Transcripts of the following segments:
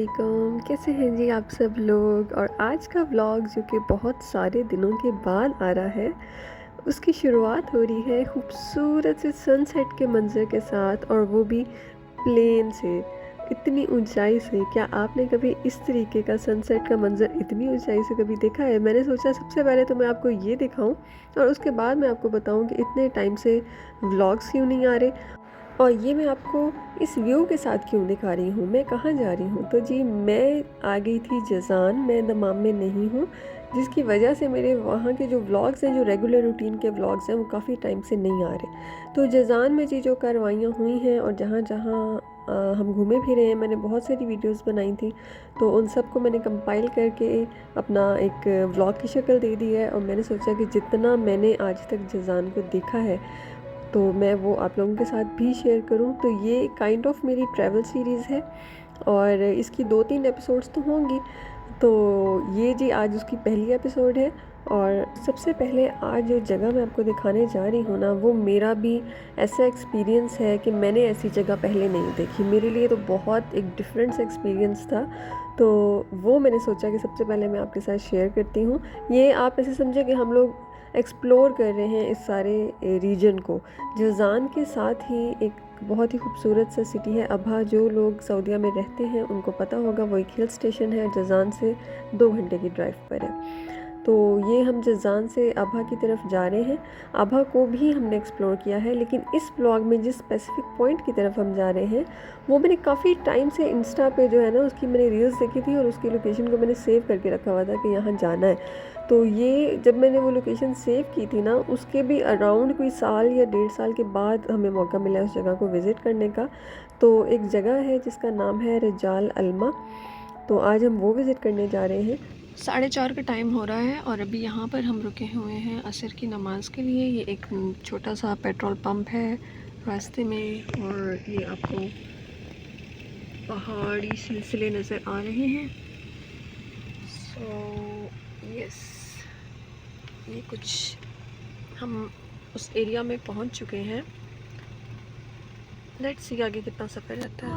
वालेकुम, कैसे हैं जी आप सब लोग। और आज का व्लॉग जो कि बहुत सारे दिनों के बाद आ रहा है, उसकी शुरुआत हो रही है खूबसूरत से सनसेट के मंज़र के साथ, और वो भी प्लेन से, इतनी ऊंचाई से। क्या आपने कभी इस तरीके का सनसेट का मंज़र इतनी ऊंचाई से कभी देखा है? मैंने सोचा सबसे पहले तो मैं आपको ये दिखाऊं, और उसके बाद मैं आपको बताऊं कि इतने टाइम से व्लॉग्स क्यों नहीं आ रहे, और ये मैं आपको इस व्यू के साथ क्यों दिखा रही हूँ, मैं कहाँ जा रही हूँ। तो जी मैं आ गई थी जज़ान, मैं दमाम में नहीं हूँ, जिसकी वजह से मेरे वहाँ के जो व्लॉग्स हैं, जो रेगुलर रूटीन के व्लॉग्स हैं, वो काफ़ी टाइम से नहीं आ रहे। तो जज़ान में जी जो कार्रवाइयाँ हुई हैं और जहाँ जहाँ हम घूमे फिरे हैं, मैंने बहुत सारी वीडियोस बनाई थी, तो उन सब को मैंने कंपाइल करके अपना एक व्लॉग की शक्ल दे दी है। और मैंने सोचा कि जितना मैंने आज तक जज़ान को देखा है, तो मैं वो आप लोगों के साथ भी शेयर करूं। तो ये काइंड ऑफ मेरी ट्रैवल सीरीज़ है, और इसकी 2-3 एपिसोड्स तो होंगी। तो ये जी आज उसकी पहली एपिसोड है। और सबसे पहले आज जो जगह मैं आपको दिखाने जा रही हूँ ना, वो मेरा भी ऐसा एक्सपीरियंस है कि मैंने ऐसी जगह पहले नहीं देखी। मेरे लिए तो बहुत एक डिफरेंट सा एक्सपीरियंस था, तो वो मैंने सोचा कि सबसे पहले मैं आपके साथ शेयर करती हूँ। ये आप ऐसे समझे कि हम लोग एक्सप्लोर कर रहे हैं इस सारे रीजन को। जज़ान के साथ ही एक बहुत ही खूबसूरत सा सिटी है अबहा। जो लोग सऊदीया में रहते हैं उनको पता होगा, वो एक हिल स्टेशन है, जज़ान से 2 घंटे की ड्राइव पर है। तो ये हम जज़ान से अबहा की तरफ जा रहे हैं। अबहा को भी हमने एक्सप्लोर किया है, लेकिन इस ब्लॉग में जिस स्पेसिफिक पॉइंट की तरफ हम जा रहे हैं, वो मैंने काफ़ी टाइम से इंस्टा पे जो है ना, उसकी मैंने रील्स देखी थी, और उसकी लोकेशन को मैंने सेव करके रखा हुआ था कि यहाँ जाना है। तो ये जब मैंने वो लोकेशन सेव की थी ना, उसके भी अराउंड कोई साल या 1.5 साल के बाद हमें मौका मिला उस जगह को विज़िट करने का। तो एक जगह है जिसका नाम है रिजाल अलमा, तो आज हम वो विज़िट करने जा रहे हैं। 4:30 का टाइम हो रहा है, और अभी यहाँ पर हम रुके हुए हैं असर की नमाज़ के लिए। ये एक छोटा सा पेट्रोल पंप है रास्ते में, और ये आपको पहाड़ी सिलसिले नज़र आ रहे हैं। सो यस, ये कुछ हम उस एरिया में पहुंच चुके हैं। लेट्स सी आगे कितना सफ़र रहता है।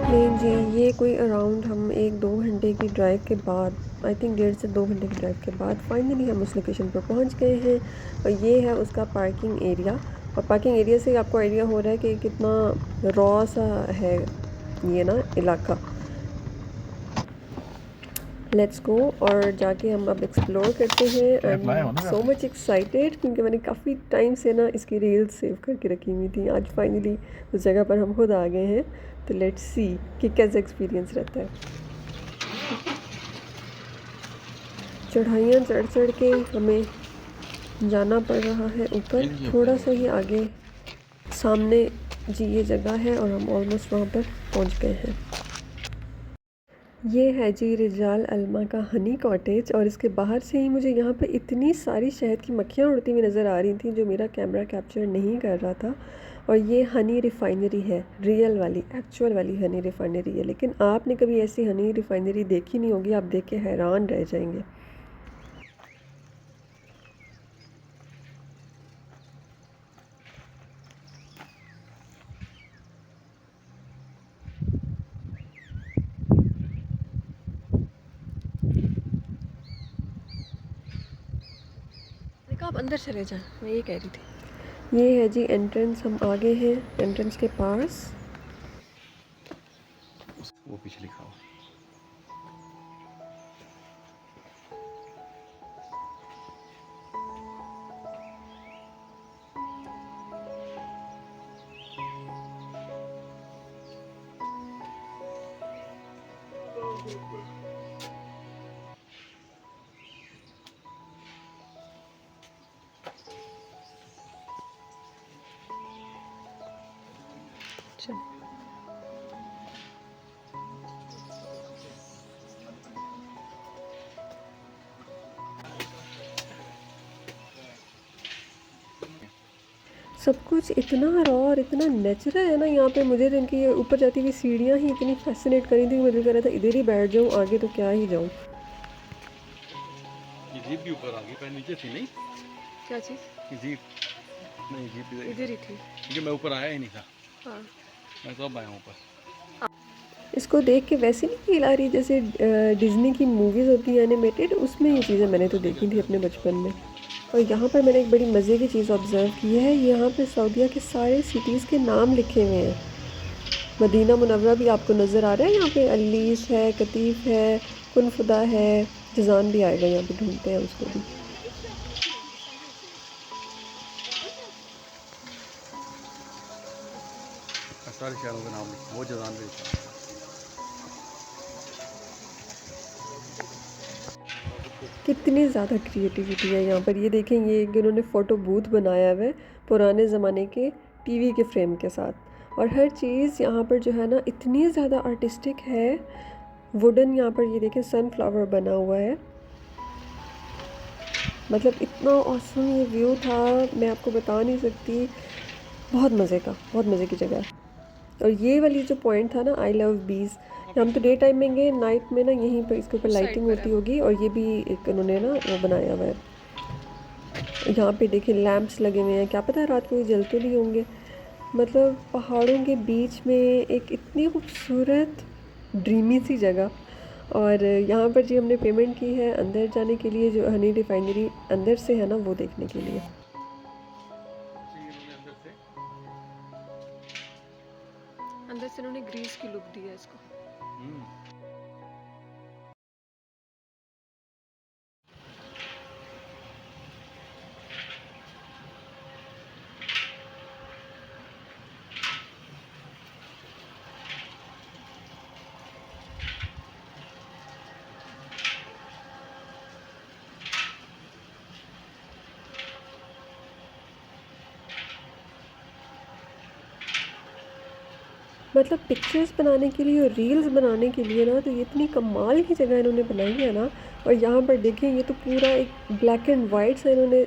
नहीं जी, ये कोई अराउंड हम 1-2 घंटे की ड्राइव के बाद, आई थिंक 1.5 से 2 घंटे की ड्राइव के बाद फाइनली हम उस लोकेशन पर पहुंच गए हैं। और ये है उसका पार्किंग एरिया, और पार्किंग एरिया से आपको आइडिया हो रहा है कि कितना रॉ सा है ये ना इलाका। लेट्स गो, और जाके हम अब एक्सप्लोर करते हैं। I am so much excited, क्योंकि मैंने काफ़ी टाइम से ना इसकी रील्स सेव करके रखी हुई थी। आज फाइनली उस जगह पर हम खुद आ गए हैं। तो लेट्स सी कि कैसा एक्सपीरियंस रहता है। चढ़ाइयाँ चढ़ चढ़ के हमें जाना पड़ रहा है ऊपर। थोड़ा सा ही आगे सामने जी ये जगह है, और हम ऑलमोस्ट वहाँ पर पहुँच गए हैं। ये है जी रिजाल अलमा का हनी कॉटेज, और इसके बाहर से ही मुझे यहाँ पे इतनी सारी शहद की मक्खियाँ उड़ती हुई नज़र आ रही थी, जो मेरा कैमरा कैप्चर नहीं कर रहा था। और ये हनी रिफाइनरी है, रियल वाली, एक्चुअल वाली हनी रिफाइनरी है। लेकिन आपने कभी ऐसी हनी रिफाइनरी देखी नहीं होगी, आप देख के हैरान रह जाएंगे। देखा, आप अंदर चले जाएं, मैं ये कह रही थी। ये है जी एंट्रेंस, हम आगे हैं एंट्रेंस के पास। वो पीछे लिखा हुआ। चल, सब कुछ इतना रॉ और इतना नेचुरल है ना यहाँ पे। मुझे तो इनकी ये ऊपर जाती हुई सीढ़ियाँ ही इतनी फैसिनेट करी थी, मुझे कह रहा था इधर ही बैठ जाऊँ, आगे तो क्या ही जाऊँ। ये जीप भी ऊपर आ गई, पहले नीचे थी नहीं? क्या चीज़? जीप नहीं, जीप इधर ही थी क्योंकि मैं ऊपर आया ही नहीं था। हाँ। मैं तो अब आया हूँ ऊपर। इसको देख के वैसे नहीं फील आ रही जैसे डिज़नी की मूवीज़ होती हैं एनिमेटेड, उसमें ये चीज़ें मैंने तो देखी थी अपने बचपन में। और यहाँ पर मैंने एक बड़ी मज़े की चीज़ ऑब्ज़र्व की है, यहाँ पे सऊदीया के सारे सिटीज़ के नाम लिखे हुए हैं। मदीना मुनव्वरा भी आपको नज़र आ रहा है यहाँ पे, अलीस है, कतीफ़ है, कुनफुदा है, जज़ान भी आएगा यहाँ पे, ढूंढते हैं उसको भी। सारे शहरों के नाम लिखे, वो जजान भी लिखा है। कितनी ज़्यादा क्रिएटिविटी है यहाँ पर। ये देखें, ये एक इन्होंने फ़ोटो बूथ बनाया हुआ है पुराने ज़माने के टीवी के फ्रेम के साथ। और हर चीज़ यहाँ पर जो है ना इतनी ज़्यादा आर्टिस्टिक है। वुडन यहाँ पर ये देखें सनफ्लावर बना हुआ है। मतलब इतना ऑसम ये व्यू था, मैं आपको बता नहीं सकती। बहुत मज़े का, बहुत मज़े की जगह है। और ये वाली जो पॉइंट था ना, आई लव बीज, हम तो डे टाइम में गए, नाइट में ना यहीं पर इसके ऊपर लाइटिंग होती होगी। और ये भी एक उन्होंने ना वो बनाया हुआ है। यहाँ पे देखिए लैंप्स लगे हुए हैं, क्या पता रात को ये जलते भी होंगे। मतलब पहाड़ों के बीच में एक इतनी खूबसूरत ड्रीमी सी जगह। और यहाँ पर जी हमने पेमेंट की है अंदर जाने के लिए, जो हनी रिफाइनरी अंदर से है ना वो देखने के लिए। अंदर से उन्होंने ग्रीस की लुक दी है इसको। मतलब पिक्चर्स बनाने के लिए और रील्स बनाने के लिए ना, तो ये इतनी कमाल की जगह इन्होंने बनाई है ना। और यहाँ पर देखें, ये तो पूरा एक ब्लैक एंड वाइट सा इन्होंने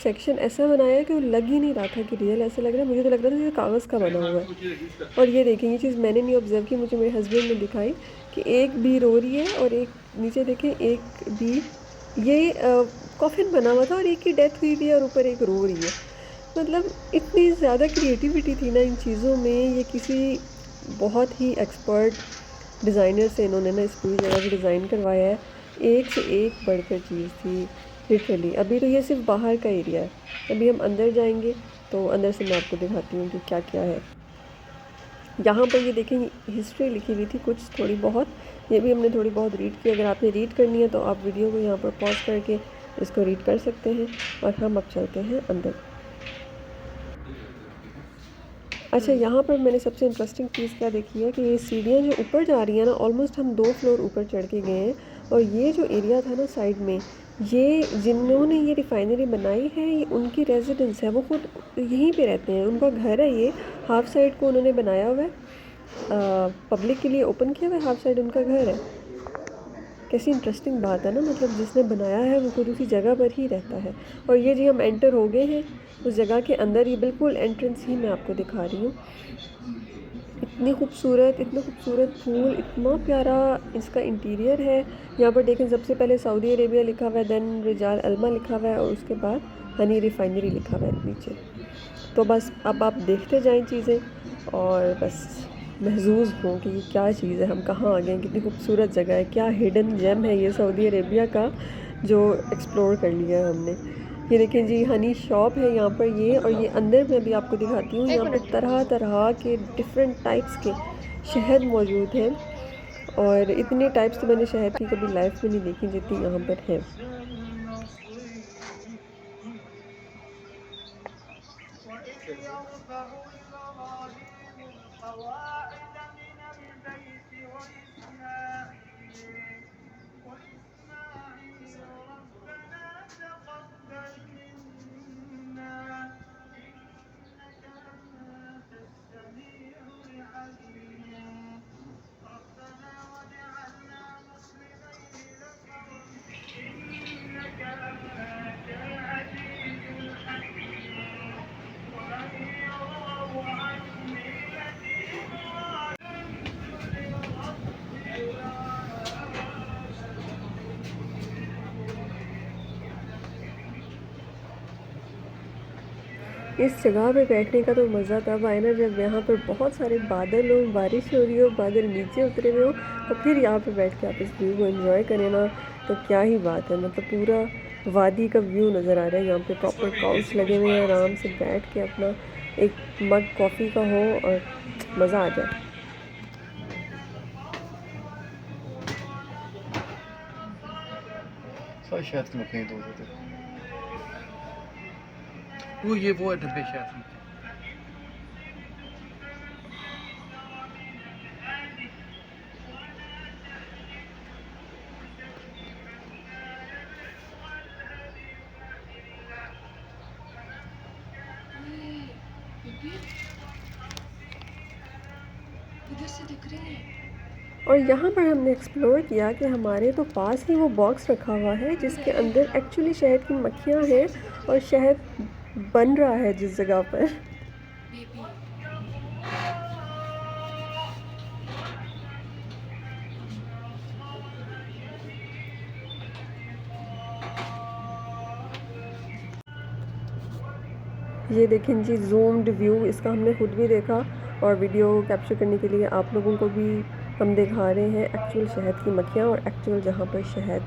सेक्शन ऐसा बनाया है कि वो लग ही नहीं रहा था कि रियल, ऐसा लग रहा है, मुझे तो लग रहा था ये कागज़ का बना हुआ है। और ये देखें, ये चीज़ मैंने नहीं ऑब्ज़र्व की, मुझे मेरे हस्बैंड ने दिखाई कि एक बी रो रही है और एक नीचे देखें, एक बी ये कॉफिन बना हुआ था और एक की डेथ हुई हुई है और ऊपर एक रो रही है। मतलब इतनी ज़्यादा क्रिएटिविटी थी ना इन चीज़ों में। ये किसी बहुत ही एक्सपर्ट डिज़ाइनर से इन्होंने ना इस पूरी जगह को डिज़ाइन करवाया है। एक से एक बढ़कर चीज़ थी लिटरली। अभी तो ये सिर्फ बाहर का एरिया है, अभी हम अंदर जाएंगे तो अंदर से मैं आपको दिखाती हूँ कि क्या क्या है यहाँ पर। ये देखें, हिस्ट्री लिखी हुई थी कुछ थोड़ी बहुत, ये भी हमने थोड़ी बहुत रीड की। अगर आपने रीड करनी है तो आप वीडियो को यहाँ पर पॉज करके इसको रीड कर सकते हैं। और हम अब चलते हैं अंदर। अच्छा, यहाँ पर मैंने सबसे इंटरेस्टिंग चीज़ क्या देखी है कि ये सीढ़ियाँ जो ऊपर जा रही हैं ना, ऑलमोस्ट हम 2 फ्लोर ऊपर चढ़ के गए हैं। और ये जो एरिया था ना साइड में, ये जिन्होंने ये रिफाइनरी बनाई है ये उनकी रेजिडेंस है, वो खुद यहीं पे रहते हैं, उनका घर है ये। हाफ साइड को उन्होंने बनाया हुआ है, पब्लिक के लिए ओपन किया हुआ है, हाफ साइड उनका घर है। कैसी इंटरेस्टिंग बात है ना, मतलब जिसने बनाया है वो खुद उसी जगह पर ही रहता है। और ये जी हम एंटर हो गए हैं उस जगह के अंदर, ये बिल्कुल एंट्रेंस ही मैं आपको दिखा रही हूँ। इतने खूबसूरत फूल, इतना प्यारा इसका इंटीरियर है। यहाँ पर देखें, सबसे पहले सऊदी अरेबिया लिखा हुआ है, देन रिजाल अल्मा लिखा हुआ है और उसके बाद हनी रिफाइनरी लिखा हुआ है नीचे। तो बस अब आप देखते जाएं चीज़ें और बस महसूस हों कि ये क्या चीज़ है, हम कहाँ आ गए हैं, कितनी खूबसूरत जगह है, क्या हिडन जेम है ये सऊदी अरेबिया का जो एक्सप्लोर कर लिया है हमने। ये देखें जी, हनी शॉप है यहाँ पर ये। और ये अंदर मैं भी आपको दिखाती हूँ, यहाँ पर तरह तरह के डिफरेंट टाइप्स के शहद मौजूद हैं। और इतने टाइप्स तो मैंने शहद की कभी लाइफ में नहीं देखी जितनी यहाँ पर है। इस जगह पे बैठने का तो मज़ा तब आए ना जब यहाँ पर बहुत सारे बादल हो, बारिश हो रही हो, बादल नीचे उतरे हुए हो और फिर यहाँ पे बैठ के आप इस व्यू को एंजॉय करें ना, तो क्या ही बात है। मतलब पूरा वादी का व्यू नज़र आ रहा है। यहाँ पे प्रॉपर काउच लगे हुए हैं, आराम से बैठ के अपना एक मग कॉफ़ी का हो और मज़ा आ जाए। सारी शहद की मक्खियाँ दूध होते हैं। वो ये वो है डब्बे शहद की। इधर से दिख रही है। और यहाँ पर हमने एक्सप्लोर किया कि हमारे तो पास ही वो बॉक्स रखा हुआ है जिसके अंदर एक्चुअली शहद की मक्खियाँ हैं और शहद बन रहा है जिस जगह पर। ये देखें जी जूम्ड व्यू, इसका हमने खुद भी देखा और वीडियो कैप्चर करने के लिए आप लोगों को भी हम दिखा रहे हैं एक्चुअल शहद की मक्खियाँ और एक्चुअल जहाँ पर शहद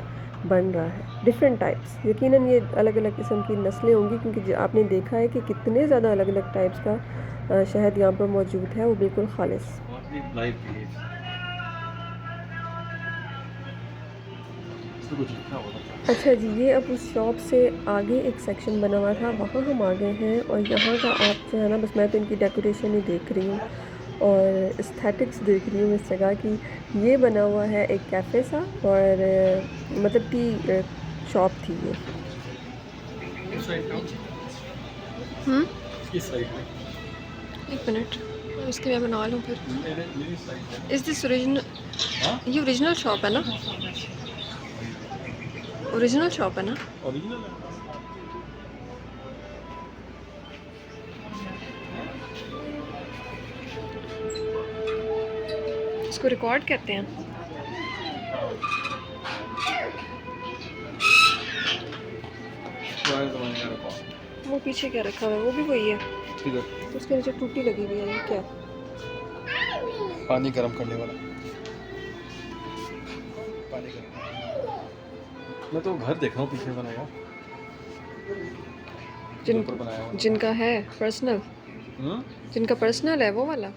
बन रहा है। डिफरेंट टाइप्स, यकीनन ये अलग अलग किस्म की नस्लें होंगी क्योंकि आपने देखा है कि कितने ज़्यादा अलग अलग टाइप्स का शहद यहाँ पर मौजूद है, वो बिल्कुल खालिस। अच्छा जी, ये अब उस शॉप से आगे एक सेक्शन बना हुआ था, वहाँ हम आ गए हैं और यहाँ का आप जो है ना, बस मैं तो इनकी डेकोरेशन ही देख रही हूँ और एस्थेटिक्स देख रही हूँ इस जगह की। ये बना हुआ है एक कैफ़े सा और मतलब टी शॉप थी ये। एक मिनट, इसके मैं बना लूँ फिर। इस दिस ओरिजिनल, ये ओरिजिनल शॉप है ना? ओरिजिनल शॉप है ना? ओरिजिनल है। इसको रिकॉर्ड कहते हैं। वो पीछे क्या रखा हुआ है? वो भी वही है। उसके नीचे टूटी लगी हुई है, ये क्या? पानी गर्म करने वाला। पानी गर्म। मैं तो घर देख रहा हूँ पीछे बनाया। जिनका है पर्सनल, जिनका पर्सनल है वो वाला।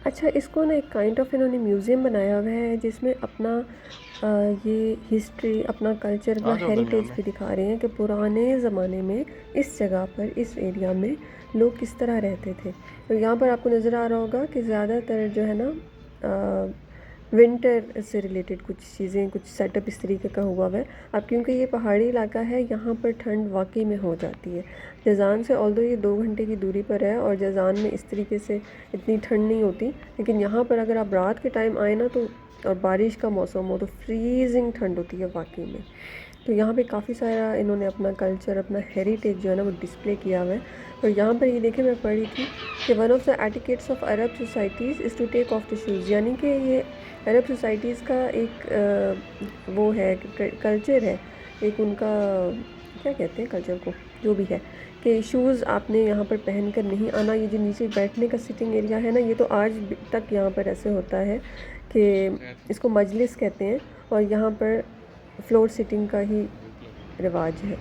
अच्छा, इसको ना एक काइंड ऑफ इन्होंने म्यूज़ियम बनाया हुआ है जिसमें अपना ये हिस्ट्री, अपना कल्चर, अपना हेरिटेज भी दिखा रहे हैं कि पुराने ज़माने में इस जगह पर, इस एरिया में लोग किस तरह रहते थे। तो यहाँ पर आपको नज़र आ रहा होगा कि ज़्यादातर जो है ना विंटर से रिलेटेड कुछ चीज़ें, कुछ सेटअप इस तरीके का हुआ है। अब क्योंकि ये पहाड़ी इलाका है, यहाँ पर ठंड वाकई में हो जाती है। जज़ान से ऑल्दो ये 2 घंटे की दूरी पर है और जज़ान में इस तरीके से इतनी ठंड नहीं होती, लेकिन यहाँ पर अगर आप रात के टाइम आए ना तो और बारिश का मौसम हो तो फ्रीजिंग ठंड होती है वाकई में। तो यहाँ पे काफ़ी सारा इन्होंने अपना कल्चर, अपना हेरिटेज जो है ना वो डिस्प्ले किया हुआ है। और यहाँ पर ये देखें, मैं पढ़ी थी कि one of the etiquettes of Arab societies is to take off the shoes, यानी कि ये अरब सोसाइटीज़ का एक वो है, कल्चर है, एक उनका क्या कहते हैं कल्चर को, जो भी है, कि शूज़ आपने यहाँ पर पहन कर नहीं आना। ये जो नीचे बैठने का सिटिंग एरिया है ना, ये तो आज तक यहाँ पर ऐसे होता है कि इसको मजलिस कहते हैं और यहाँ पर फ्लोर सिटिंग का ही रिवाज है।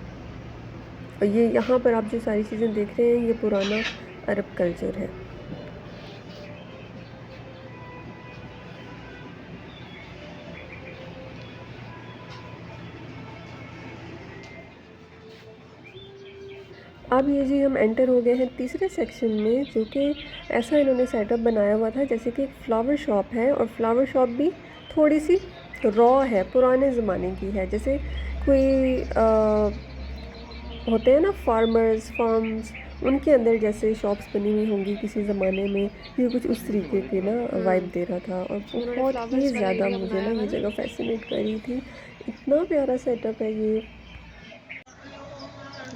और ये यहाँ पर आप जो सारी चीज़ें देख रहे हैं ये पुराना अरब कल्चर है। अब ये जी हम एंटर हो गए हैं तीसरे सेक्शन में, जो कि ऐसा इन्होंने सेटअप बनाया हुआ था जैसे कि एक फ़्लावर शॉप है और फ्लावर शॉप भी थोड़ी सी रॉ है, पुराने ज़माने की है। जैसे कोई होते हैं ना फार्म्स, उनके अंदर जैसे शॉप्स बनी हुई होंगी किसी ज़माने में, ये कुछ उस तरीके की ना वाइब दे रहा था। और बहुत ही ज़्यादा मुझे ना ये जगह फैसिनेट कर रही थी, इतना प्यारा सेटअप है ये।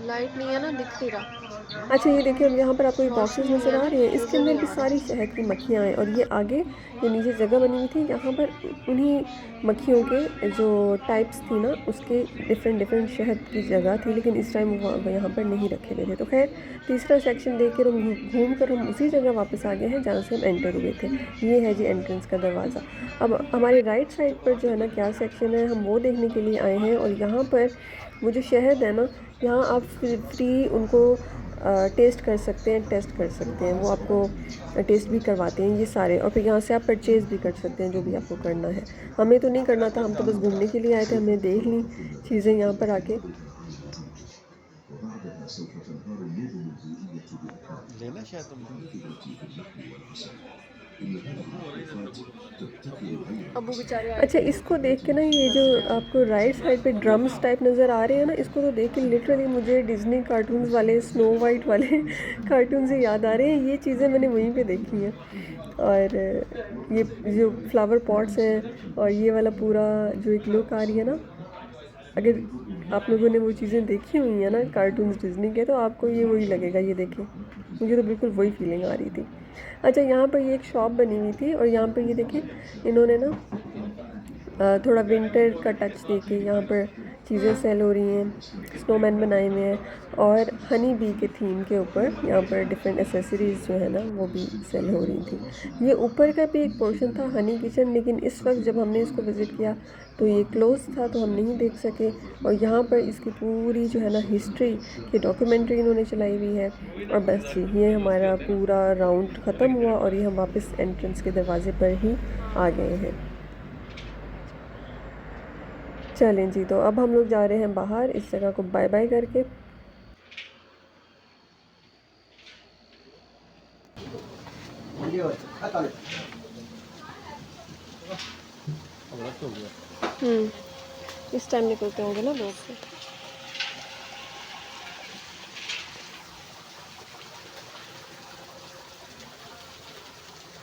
लाइट नहीं है ना, दिख नहीं रहा। अच्छा ये देखिए, अब यहाँ पर आपको ये बॉक्सेस नज़र आ रहे हैं, इसके अंदर भी सारी शहद की मक्खियाँ हैं और ये आगे ये नीचे जगह बनी हुई थी, यहाँ पर उन्हीं मक्खियों के जो टाइप्स थी ना, उसके डिफरेंट डिफरेंट शहद की जगह थी, लेकिन इस टाइम वो यहाँ पर नहीं रखे गए थे। तो खैर तीसरा सेक्शन देख कर हम घूम कर हम उसी जगह वापस आ गए हैं जहाँ से हम एंटर हुए थे। ये है जी एंट्रेंस का दरवाज़ा। अब हमारे राइट साइड पर जो है ना क्या सेक्शन है, हम वो देखने के लिए आए हैं। और यहाँ पर वो जो शहद है ना, यहाँ आप फ्री उनको टेस्ट कर सकते हैं, टेस्ट कर सकते हैं, वो आपको टेस्ट भी करवाते हैं ये सारे। और फिर यहाँ से आप परचेज़ भी कर सकते हैं जो भी आपको करना है। हमें तो नहीं करना था, हम तो बस घूमने के लिए आए थे, हमने देख ली चीज़ें यहाँ पर आके। लेना शायद तुम। अबू बेचारे अच्छा इसको देख के ना, ये जो आपको राइट साइड पे ड्रम्स टाइप नज़र आ रहे हैं ना, इसको तो देख के लिटरली मुझे डिज्नी कार्टून्स वाले, स्नो वाइट वाले कार्टून से याद आ रहे हैं। ये चीज़ें मैंने वहीं पे देखी हैं। और ये जो फ्लावर पॉट्स हैं और ये वाला पूरा जो एक लुक आ रही है ना, अगर आप लोगों ने वो चीज़ें देखी हुई हैं ना कार्टून्स डिज्नी के, तो आपको ये वही लगेगा। ये देखें, मुझे तो बिल्कुल वही फीलिंग आ रही थी। अच्छा यहाँ पर ये एक शॉप बनी हुई थी और यहाँ पर ये देखें इन्होंने ना थोड़ा विंटर का टच दे के यहाँ पर चीज़ें सेल हो रही हैं, स्नोमैन बनाए हुए हैं और हनी बी के थीम के ऊपर यहाँ पर डिफरेंट एसेसरीज़ जो है ना वो भी सेल हो रही थी। ये ऊपर का भी एक पोर्शन था हनी किचन, लेकिन इस वक्त जब हमने इसको विज़िट किया तो ये क्लोज था, तो हम नहीं देख सके। और यहाँ पर इसकी पूरी जो है ना हिस्ट्री की डॉक्यूमेंट्री इन्होंने चलाई हुई है। और बस जी ये हमारा पूरा राउंड ख़त्म हुआ और ये हम वापस एंट्रेंस के दरवाज़े पर ही आ गए हैं। चलें जी, तो अब हम लोग जा रहे हैं बाहर इस जगह को बाय बाय करके। इस टाइम निकलते होंगे ना लोग।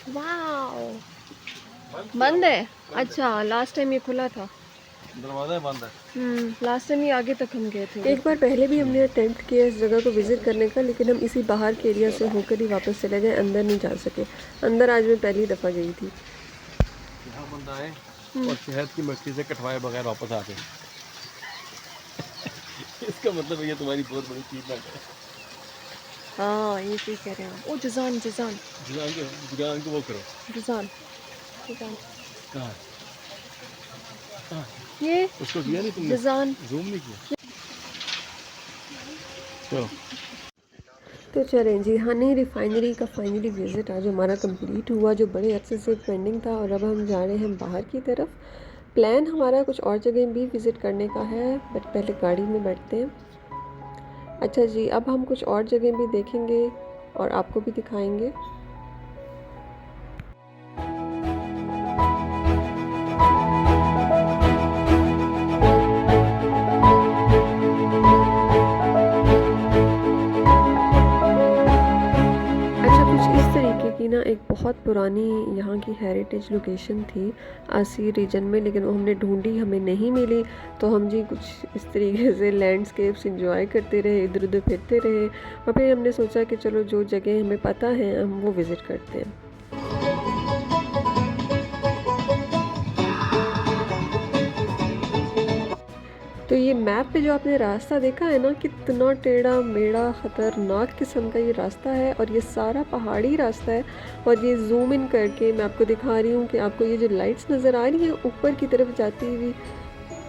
वाओ, बंद है? अच्छा लास्ट टाइम ये खुला था। दरवाजा बंद है। लास्ट टाइम ये आगे तक हम गए थे। एक बार पहले भी हमने अटेम्प्ट किया इस जगह को विज़िट करने का, लेकिन हम इसी बाहर के एरिया से होकर ही वापस चले गए, अंदर नहीं जा सके। अंदर आज मैं पहली दफ़ा गई थी। यहाँ बंदा है और शहद की मक्खी से कटवाए बगैर वापस आते हैं। इसका मतलब ये तुम्हारी बहुत बड़ी अचीवमेंट है। हाँ ये सही कह रहे हैं। ओ जजान जजान जुगान को वो करो। जजान जजान कहाँ कहाँ ये उसको किया नहीं तुमने? जजान जूम नहीं किया? चलो तो चलें जी, हनी रिफाइनरी का फाइनली विज़िट आज हमारा कंप्लीट हुआ, जो बड़े अरसे से पेंडिंग था। और अब हम जा रहे हैं बाहर की तरफ। प्लान हमारा कुछ और जगह भी विज़िट करने का है, बट पहले गाड़ी में बैठते हैं। अच्छा जी, अब हम कुछ और जगह भी देखेंगे और आपको भी दिखाएंगे। की ना एक बहुत पुरानी यहाँ की हेरिटेज लोकेशन थी आसी रीजन में, लेकिन वो हमने ढूंढी, हमें नहीं मिली। तो हम जी कुछ इस तरीके से लैंडस्केप्स एंजॉय करते रहे, इधर उधर फिरते रहे और फिर हमने सोचा कि चलो जो जगह हमें पता है हम वो विज़िट करते हैं। तो ये मैप पे जो आपने रास्ता देखा है ना, कितना टेढ़ा मेढ़ा ख़तरनाक किस्म का ये रास्ता है और ये सारा पहाड़ी रास्ता है। और ये जूम इन करके मैं आपको दिखा रही हूँ कि आपको ये जो लाइट्स नज़र आ रही हैं ऊपर की तरफ जाती हुई,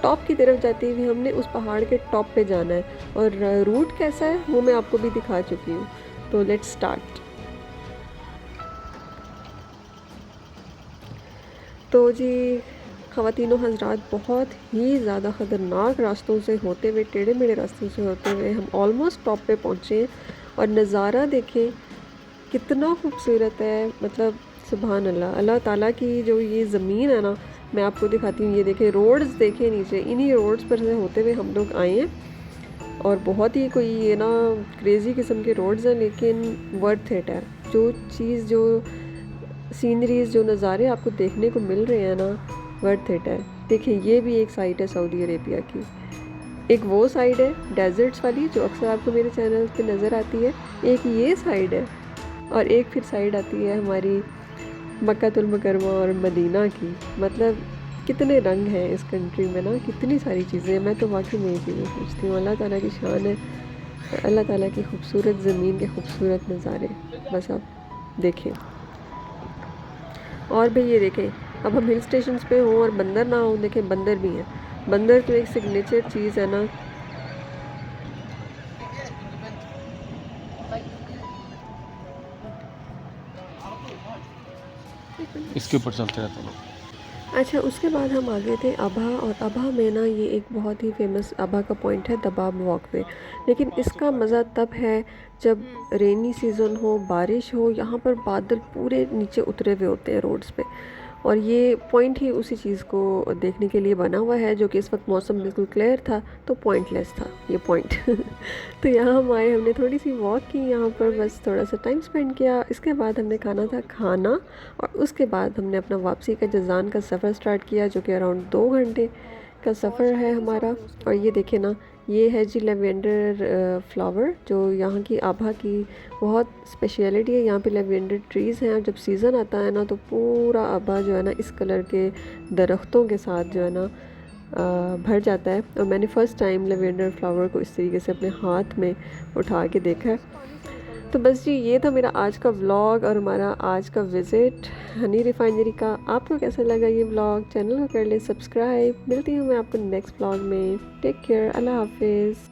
टॉप की तरफ जाती हुई, हमने उस पहाड़ के टॉप पे जाना है। और रूट कैसा है वो मैं आपको भी दिखा चुकी हूँ। तो लेट्स स्टार्ट। तो जी ख़वातीनो हज़रात, बहुत ही ज़्यादा ख़तरनाक रास्तों से होते हुए, टेढ़े मेढ़े रास्तों से होते हुए हम ऑलमोस्ट टॉप पे पहुँचे। और नज़ारा देखें कितना खूबसूरत है, मतलब सुभान अल्लाह। अल्लाह ताला की जो ये ज़मीन है ना, मैं आपको दिखाती हूँ। ये देखें रोड्स, देखें नीचे, इन्हीं रोड्स पर से होते हुए हम लोग आए हैं। और बहुत ही कोई ये ना क्रेज़ी किस्म के रोड्स हैं, लेकिन वर्थ इट है। जो चीज़, जो सीनरीज़, जो नज़ारे आपको देखने को मिल रहे हैं ना, वर्थ इट है। देखिए ये भी एक साइट है सऊदी अरेबिया की। एक वो साइड है डेजर्ट्स वाली जो अक्सर आपको मेरे चैनल पे नज़र आती है, एक ये साइड है और एक फिर साइड आती है हमारी मक्कातुल मुकर्रमा और मदीना की। मतलब कितने रंग हैं इस कंट्री में ना, कितनी सारी चीज़ें हैं। मैं तो वाकई में ये चीज़ें सोचती हूँ, अल्लाह ताला की शान है, अल्लाह ताला की खूबसूरत ज़मीन के खूबसूरत नज़ारे बस आप देखें। और भी ये देखें, अब हम हिल स्टेशंस पे हों और बंदर ना हो, देखें बंदर भी हैं। बंदर तो एक सिग्नेचर चीज़ है ना। इसके ऊपर चलते रहते हैं। अच्छा, उसके बाद हम आ गए थे अबहा, और अबहा में ना ये एक बहुत ही फेमस अबहा का पॉइंट है दबाब वॉकवे। लेकिन इसका मज़ा तब है जब रेनी सीज़न हो, बारिश हो, यहाँ पर बादल पूरे नीचे उतरे हुए होते हैं रोड्स पे, और ये पॉइंट ही उसी चीज़ को देखने के लिए बना हुआ है, जो कि इस वक्त मौसम बिल्कुल क्लियर था तो पॉइंटलेस था ये पॉइंट। तो यहाँ हम आए, हमने थोड़ी सी वॉक की यहाँ पर, बस थोड़ा सा टाइम स्पेंड किया। इसके बाद हमने खाना था खाना, और उसके बाद हमने अपना वापसी का जज़ान का सफ़र स्टार्ट किया, जो कि अराउंड 2 घंटे का सफ़र है हमारा। और ये देखें ना, ये है जी लेवेंडर फ्लावर, जो यहाँ की आभा की बहुत स्पेशलिटी है। यहाँ पे लेवेंडर ट्रीज़ हैं, और जब सीज़न आता है ना तो पूरा आभा जो है ना इस कलर के दरख्तों के साथ जो है ना भर जाता है। और मैंने फ़र्स्ट टाइम लेवेंडर फ्लावर को इस तरीके से अपने हाथ में उठा के देखा है। तो बस जी, ये था मेरा आज का व्लॉग और हमारा आज का विज़िट हनी रिफाइनरी का। आपको कैसा लगा ये व्लॉग? चैनल को कर ले सब्सक्राइब। मिलती हूँ मैं आपको नेक्स्ट व्लॉग में। टेक केयर, अल्लाह हाफिज़।